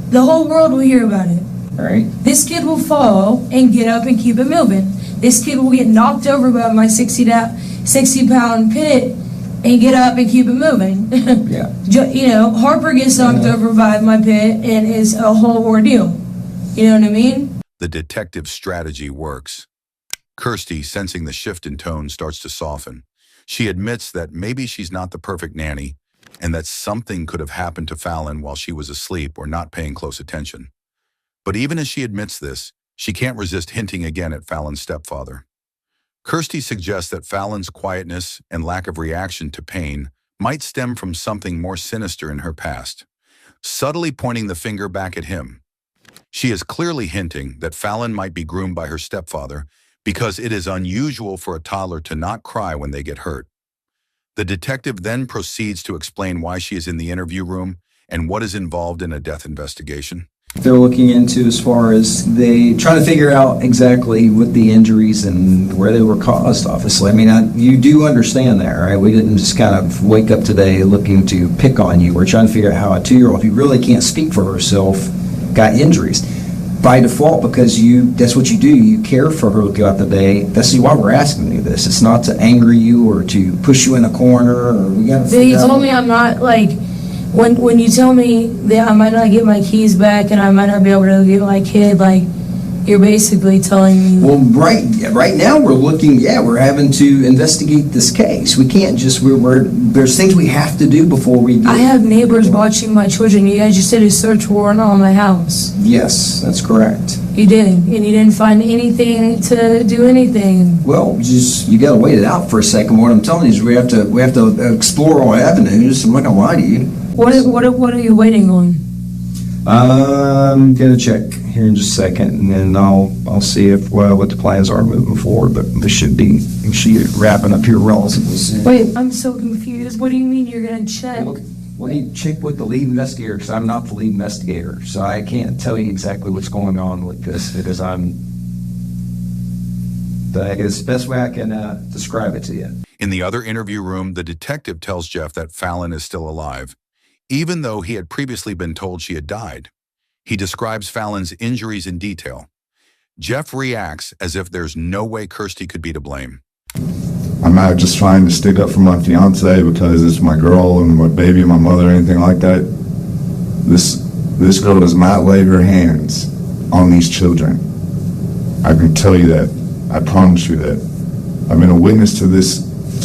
The whole world will hear about it. All right. This kid will fall and get up and keep it moving. This kid will get knocked over by my 60-pound pit and get up and keep it moving. Yeah. You know, Harper gets knocked over by my pit and is a whole ordeal. You know what I mean? The detective's strategy works. Kirsty, sensing the shift in tone, starts to soften. She admits that maybe she's not the perfect nanny and that something could have happened to Fallon while she was asleep or not paying close attention. But even as she admits this, she can't resist hinting again at Fallon's stepfather. Kirsty suggests that Fallon's quietness and lack of reaction to pain might stem from something more sinister in her past, subtly pointing the finger back at him. She is clearly hinting that Fallon might be groomed by her stepfather because it is unusual for a toddler to not cry when they get hurt. The detective then proceeds to explain why she is in the interview room and what is involved in a death investigation. They're looking into as far as they trying to figure out exactly what the injuries and where they were caused, obviously. I mean, you do understand that, right? We didn't just kind of wake up today looking to pick on you. We're trying to figure out how a 2-year-old who really can't speak for herself got injuries. By default, because that's what you do. You care for her throughout the day. That's why we're asking you this. It's not to anger you or to push you in a corner. Or we got to They told me I'm not, like, when you tell me that I might not get my keys back and I might not be able to get my kid, like, you're basically telling me. Well, right now we're having to investigate this case. We can't just, there's things we have to do before we I have neighbors watching my children. You guys just did a search warrant on my house. Yes, that's correct. You did, and you didn't find anything to do anything. Well, you got to wait it out for a second. What I'm telling you is we have to explore all avenues. I'm not gonna lie to you. What are you waiting on? I'm gonna check here in just a second, and then I'll see if what the plans are moving forward. But this should be wrapping up here relatively soon. Wait, I'm so confused. What do you mean you're gonna check? Well, you check with the lead investigator because I'm not the lead investigator, so I can't tell you exactly what's going on with this because I guess the best way I can describe it to you. In the other interview room, the detective tells Jeff that Fallon is still alive, even though he had previously been told she had died. He describes Fallon's injuries in detail. Jeff reacts as if there's no way Kirsty could be to blame. I'm not just trying to stick up for my fiance because it's my girl and my baby and my mother or anything like that. This girl does not lay her hands on these children. I can tell you that. I promise you that. I've been a witness to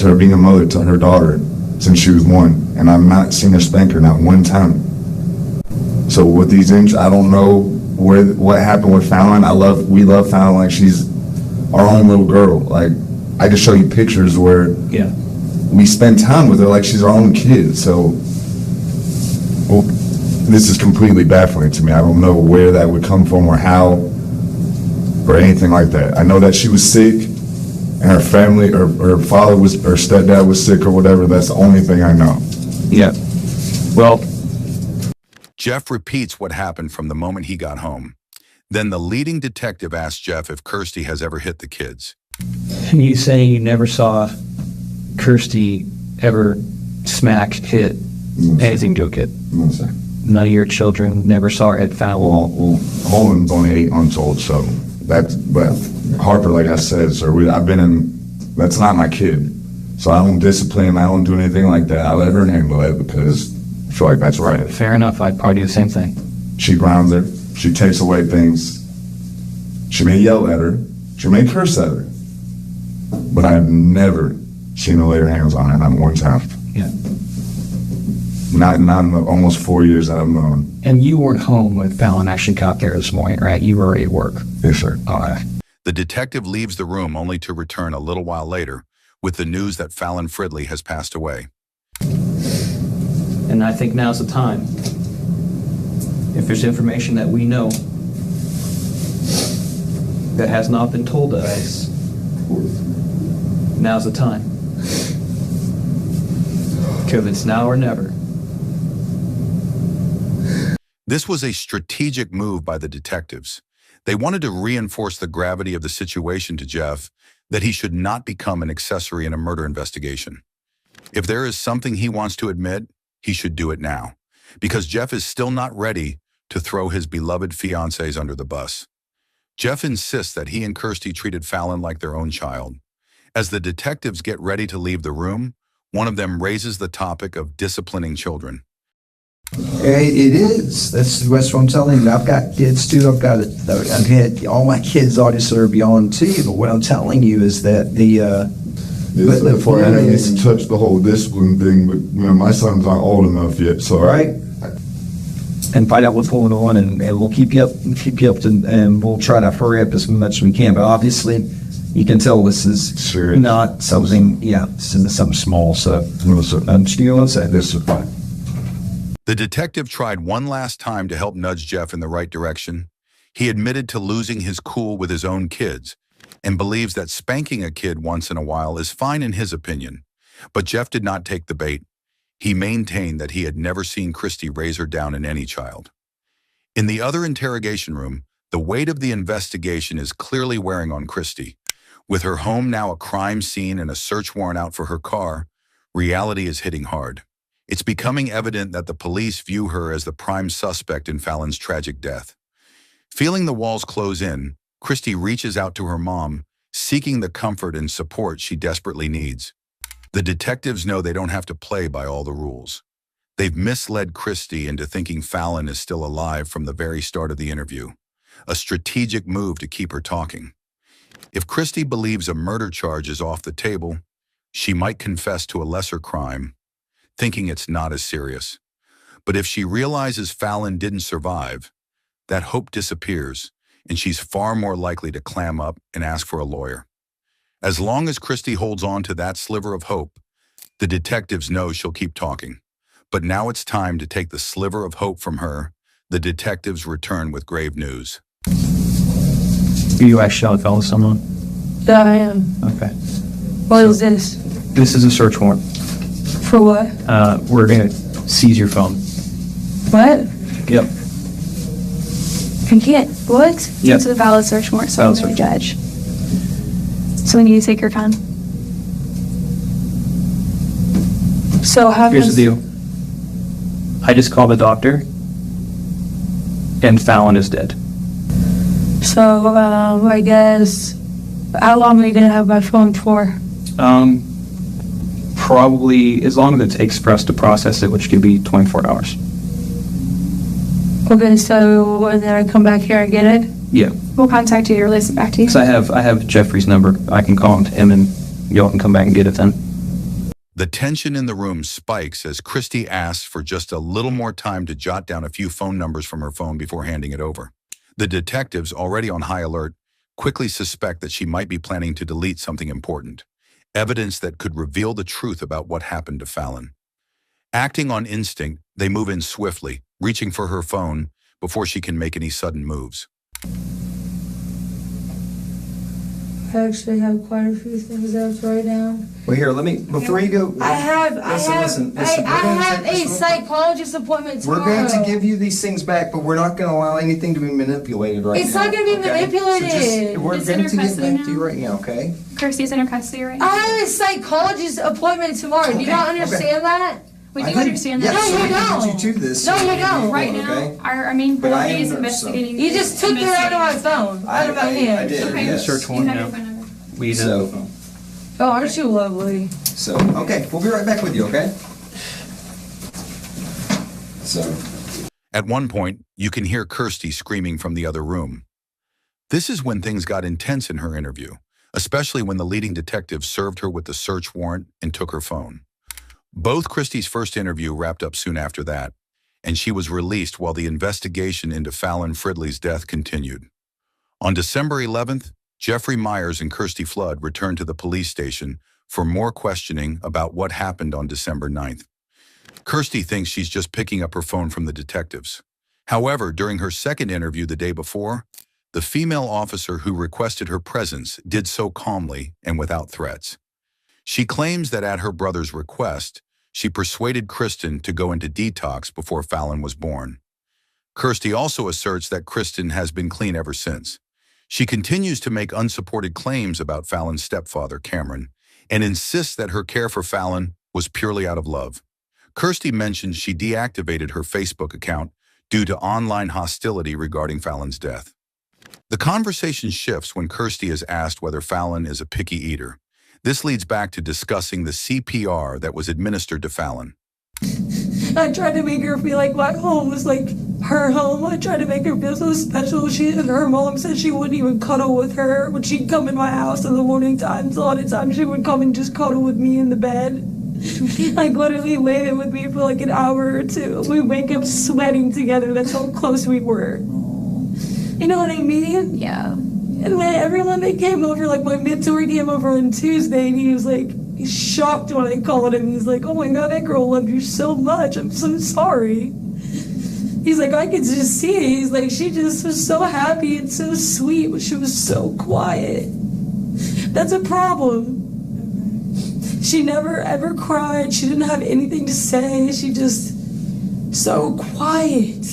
her being a mother to her daughter since she was 1, and I've not seen her spank her, not one time. So with these injuries, I don't know what happened with Fallon. We love Fallon like she's our own little girl. Like, I can show you pictures where we spend time with her like she's our own kid. So, well, this is completely baffling to me. I don't know where that would come from or how or anything like that. I know that she was sick and her family or her father was, or stepdad was sick or whatever. That's the only thing I know. Yeah. Well, Jeff repeats what happened from the moment he got home. Then the leading detective asks Jeff if Kirsty has ever hit the kids. you say you never saw Kirsty ever smack, hit, anything to a kid? No, sir. None of your children never saw her at foul? Well, Holman's only 8 months old, so that's, but Harper, like I said, sir, I've been in, that's not my kid. So I don't discipline, I don't do anything like that. I let her handle it because I feel like that's right. Fair enough, I'd probably do the same thing. She grounds her, she takes away things. She may yell at her, she may curse at her, but I've never seen her lay her hands on her, not one time. Yeah. Not in the almost 4 years that I've known. And you weren't home when Fallon actually got there this morning, right? You were already at work. Yes, sir. All right. The detective leaves the room only to return a little while later with the news that Fallon Fridley has passed away. And I think now's the time. If there's information that we know that has not been told to us, now's the time. Because it's now or never. This was a strategic move by the detectives. They wanted to reinforce the gravity of the situation to Jeff, that he should not become an accessory in a murder investigation. If there is something he wants to admit, he should do it now, because Jeff is still not ready to throw his beloved fiancés under the bus. Jeff insists that he and Kirsty treated Fallon like their own child. As the detectives get ready to leave the room, one of them raises the topic of disciplining children. It is. That's what I'm telling you. I've got kids too. I've had all my kids obviously are beyond 2, but what I'm telling you is that Before I need to touch the whole discipline thing, but you know, my son's not old enough yet, so right. And find out what's going on, and we'll keep you up, and we'll try to hurry up as much as we can. But obviously, you can tell this is serious. Not something. Yeah, this is something small. So, this is fine. The detective tried one last time to help nudge Jeff in the right direction. He admitted to losing his cool with his own kids and believes that spanking a kid once in a while is fine in his opinion. But Jeff did not take the bait. He maintained that he had never seen Kirsty raise her down in any child. In the other interrogation room, the weight of the investigation is clearly wearing on Kirsty. With her home now a crime scene and a search warrant out for her car, reality is hitting hard. It's becoming evident that the police view her as the prime suspect in Fallon's tragic death. Feeling the walls close in, Kirsty reaches out to her mom, seeking the comfort and support she desperately needs. The detectives know they don't have to play by all the rules. They've misled Kirsty into thinking Fallon is still alive from the very start of the interview, a strategic move to keep her talking. If Kirsty believes a murder charge is off the table, she might confess to a lesser crime, thinking it's not as serious. But if she realizes Fallon didn't survive, that hope disappears, and she's far more likely to clam up and ask for a lawyer. As long as Kirsty holds on to that sliver of hope, the detectives know she'll keep talking. But now it's time to take the sliver of hope from her. The detectives return with grave news. Are you actually on the phone with someone? Yeah, I am. Okay. What is this? This is a search warrant. For what? We're going to seize your phone. What? Yep. You can't. What? Yep. It's a valid search warrant, so Valid I'm going search. to judge. So we need to take your phone. So how Here's does... the deal. I just called the doctor, and Fallon is dead. So, I guess, how long are you going to have my phone for? Probably as long as it takes for us to process it, which could be 24 hours. Okay, so when I come back here and get it? Yeah. We'll contact you to release it back to you. So I have Jeffrey's number. I can call him and y'all can come back and get it then. The tension in the room spikes as Kirsty asks for just a little more time to jot down a few phone numbers from her phone before handing it over. The detectives, already on high alert, quickly suspect that she might be planning to delete something important. evidence that could reveal the truth about what happened to Fallon. Acting on instinct, they move in swiftly, reaching for her phone before she can make any sudden moves. I actually have quite a few things I have to write down. Well, here, let me, before you go. I have Listen, a psychologist appointment tomorrow. We're going to give you these things back, but we're not going to allow anything to be manipulated right now. It's not going to be manipulated. We're It's going in to her get custody back to you right now, okay? Kirsty's in her custody right I now. have a psychologist appointment tomorrow. Do you not understand that? We I do think- understand yes, that. so No, we you can don't. get you to this. No, you don't. Right Okay? now, our main But I priority is am there, investigating. You just took it out of my phone. Out of my I hand. did, Okay. yes. Search You one have now. your phone number. We So- know the phone. Oh, aren't you lovely? So, okay, we'll be right back with you, okay? So, At one point, you can hear Kirsty screaming from the other room. This is when things got intense in her interview, especially when the leading detective served her with the search warrant and took her phone. Both Kirsty's first interview wrapped up soon after that, and she was released while the investigation into Fallon Fridley's death continued. On December 11th, Jeffrey Myers and Kirsty Flood returned to the police station for more questioning about what happened on December 9th. Kirsty thinks she's just picking up her phone from the detectives. However, during her second interview the day before, the female officer who requested her presence did so calmly and without threats. She claims that at her brother's request, she persuaded Kristen to go into detox before Fallon was born. Kirsty also asserts that Kristen has been clean ever since. She continues to make unsupported claims about Fallon's stepfather, Cameron, and insists that her care for Fallon was purely out of love. Kirsty mentions she deactivated her Facebook account due to online hostility regarding Fallon's death. The conversation shifts when Kirsty is asked whether Fallon is a picky eater. This leads back to discussing the CPR that was administered to Fallon. I tried to make her feel like my home was like her home. I tried to make her feel so special. Her mom said she wouldn't even cuddle with her when she'd come in my house in the morning times. A lot of times she would come and just cuddle with me in the bed. Like literally lay there with me for like an hour or two. We wake up sweating together. That's how close we were. You know what I mean? Yeah. And when everyone that came over, like my mentor came over on Tuesday, and he was like, he's shocked when I called him. He's like, oh my God, that girl loved you so much. I'm so sorry. He's like, I could just see it. He's like, she just was so happy and so sweet, but she was so quiet. That's a problem. She never ever cried. She didn't have anything to say. She just so quiet.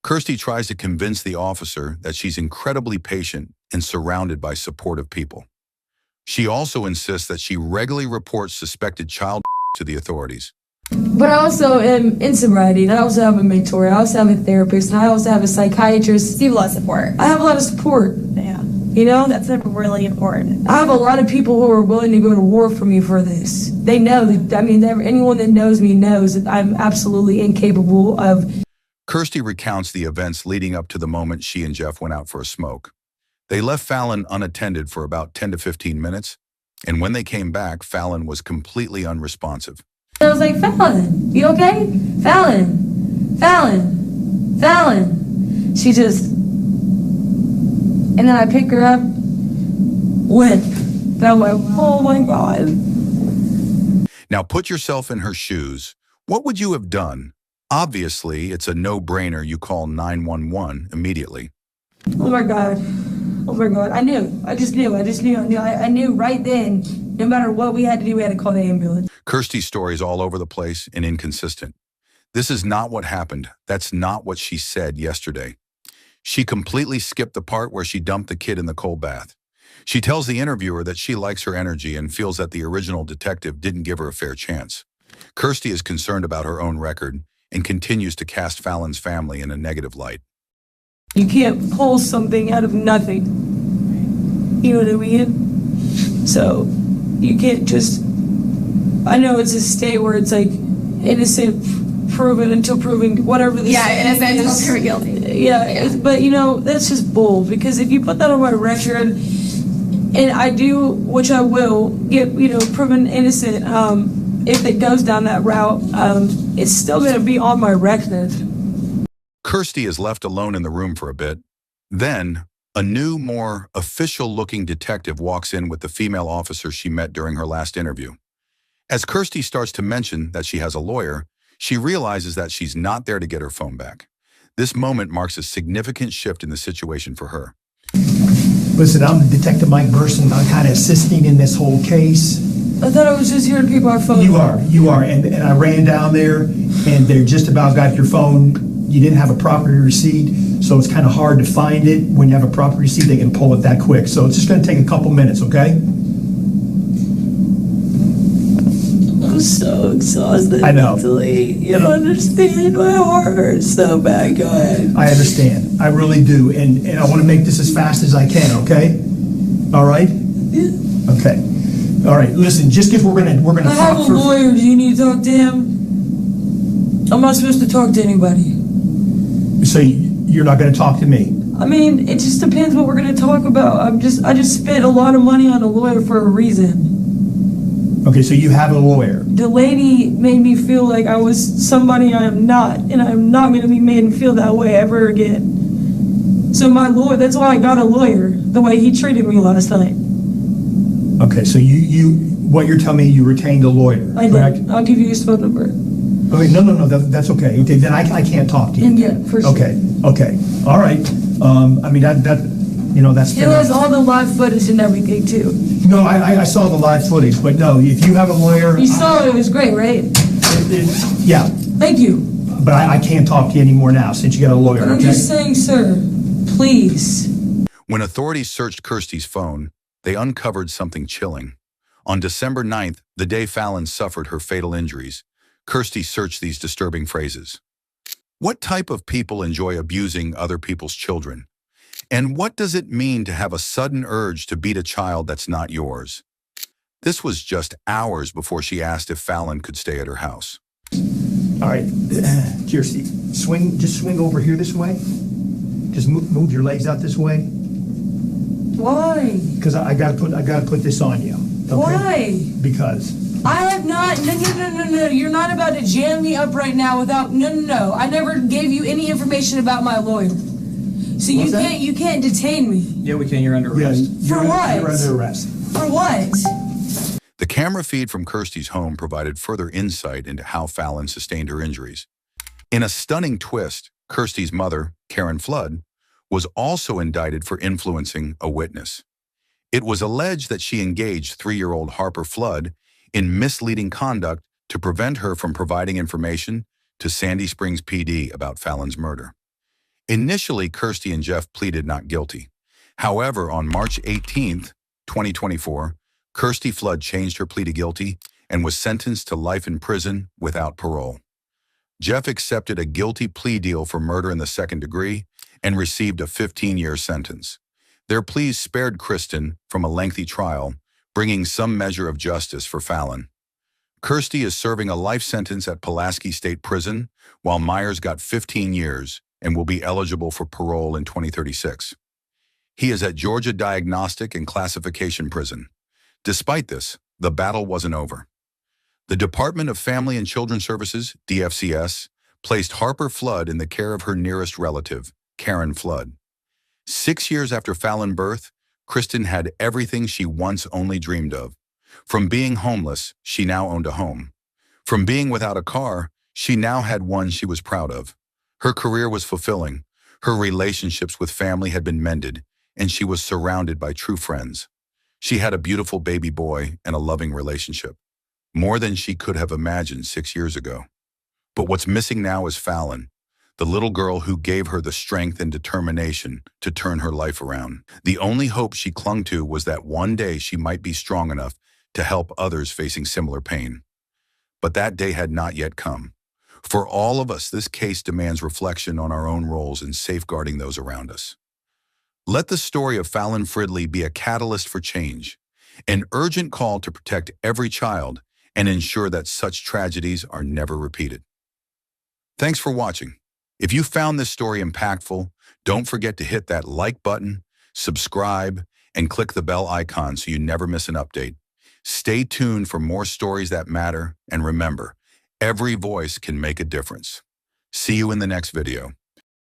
Kirsty tries to convince the officer that she's incredibly patient and surrounded by supportive people. She also insists that she regularly reports suspected child to the authorities. But I also am in sobriety, and I also have a mentor. I also have a therapist, and I also have a psychiatrist. You have a lot of support. I have a lot of support. Yeah. You know? That's really important. I have a lot of people who are willing to go to war for me for this. They know that, I mean, anyone that knows me knows that I'm absolutely incapable of. Kirsty recounts the events leading up to the moment she and Jeff went out for a smoke. They left Fallon unattended for about 10 to 15 minutes, and when they came back, Fallon was completely unresponsive. I was like, Fallon, you okay? Fallon, Fallon, Fallon. She just, and then I pick her up, limp. And I'm like, oh my God. Now put yourself in her shoes. What would you have done? Obviously, it's a no-brainer you call 911 immediately. Oh my God. Oh my God. I knew. I knew right then, no matter what we had to do, we had to call the ambulance. Kirsty's story is all over the place and inconsistent. This is not what happened. That's not what she said yesterday. She completely skipped the part where she dumped the kid in the cold bath. She tells the interviewer that she likes her energy and feels that the original detective didn't give her a fair chance. Kirsty is concerned about her own record and continues to cast Fallon's family in a negative light. You can't pull something out of nothing. You know what I mean? So you can't just, I know it's a state where it's like innocent proven until proven, whatever the innocent until proven guilty. Yeah. But you know, that's just bull, because if you put that on my record and I do, which I will, get, you know, proven innocent, if it goes down that route, it's still going to be on my record. Kirsty is left alone in the room for a bit. Then, A new, more official-looking detective walks in with the female officer she met during her last interview. As Kirsty starts to mention that she has a lawyer, she realizes that she's not there to get her phone back. This moment marks a significant shift in the situation for her. Listen, I'm Detective Mike Burson. I'm kind of assisting in this whole case. I thought I was just here to pick my phone. You are. And I ran down there, and they just about got your phone. You didn't have a property receipt, so it's kind of hard to find it. When you have a property receipt, they can pull it that quick. So it's just going to take a couple minutes, okay? I'm so exhausted. I know. Mentally. You don't understand. My heart hurts so bad. Go ahead. I understand. I really do. And I want to make this as fast as I can, okay? All right? Yeah. Okay. All right. Listen, just because we're gonna I have a talk for. lawyer. Do you need to talk to him? I'm not supposed to talk to anybody. So you're not going to talk to me? I mean, it just depends what we're going to talk about. I just spent a lot of money on a lawyer for a reason. Okay, so you have a lawyer. The lady made me feel like I was somebody I am not, and I'm not going to be made to feel that way ever again. So my lawyer, that's why I got a lawyer, the way he treated me last night. Okay, so what you're telling me, you retained a lawyer, I correct? did. I'll give you his phone number. Okay, no, that's okay. Okay, then I can't talk to you. Yeah, for sure. Okay, all right. I mean, that's He has all the live footage and everything, too. No, I saw the live footage, but no, if you have a lawyer. You saw it was great, right? Yeah. Thank you. But I can't talk to you anymore now since you got a lawyer, But I'm okay? just saying, sir, please. When authorities searched Kirsty's phone, they uncovered something chilling. On December 9th, the day Fallon suffered her fatal injuries, Kirsty searched these disturbing phrases. What type of people enjoy abusing other people's children? And what does it mean to have a sudden urge to beat a child that's not yours? This was just hours before she asked if Fallon could stay at her house. All right, Kirsty, just swing over here this way. Just move your legs out this way. Why? Because I gotta put this on you. Okay? Why? Because. I have not. No. You're not about to jam me up right now without. No. I never gave you any information about my lawyer. So you can't detain me. Yeah, we can. You're under arrest. Yes, For what? You're under arrest. For what? The camera feed from Kirsty's home provided further insight into how Fallon sustained her injuries. In a stunning twist, Kirsty's mother, Karen Flood, was also indicted for influencing a witness. It was alleged that she engaged 3-year-old Harper Flood in misleading conduct to prevent her from providing information to Sandy Springs PD about Fallon's murder. Initially, Kirsty and Jeff pleaded not guilty. However, on March 18th, 2024, Kirsty Flood changed her plea to guilty and was sentenced to life in prison without parole. Jeff accepted a guilty plea deal for murder in the second degree and received a 15-year sentence. Their pleas spared Kristen from a lengthy trial, bringing some measure of justice for Fallon. Kirsty is serving a life sentence at Pulaski State Prison, while Myers got 15 years and will be eligible for parole in 2036. He is at Georgia Diagnostic and Classification Prison. Despite this, the battle wasn't over. The Department of Family and Children Services, DFCS, placed Harper Flood in the care of her nearest relative, Karen Flood. 6 years after Fallon's birth, Kristen had everything she once only dreamed of. From being homeless, she now owned a home. From being without a car, she now had one she was proud of. Her career was fulfilling. Her relationships with family had been mended, and she was surrounded by true friends. She had a beautiful baby boy and a loving relationship, more than she could have imagined 6 years ago. But what's missing now is Fallon, the little girl who gave her the strength and determination to turn her life around. The only hope she clung to was that one day she might be strong enough to help others facing similar pain. But that day had not yet come. For all of us, this case demands reflection on our own roles in safeguarding those around us. Let the story of Fallon Fridley be a catalyst for change, an urgent call to protect every child and ensure that such tragedies are never repeated. Thanks for watching. If you found this story impactful, don't forget to hit that like button, subscribe, and click the bell icon so you never miss an update. Stay tuned for more stories that matter, and remember, every voice can make a difference. See you in the next video.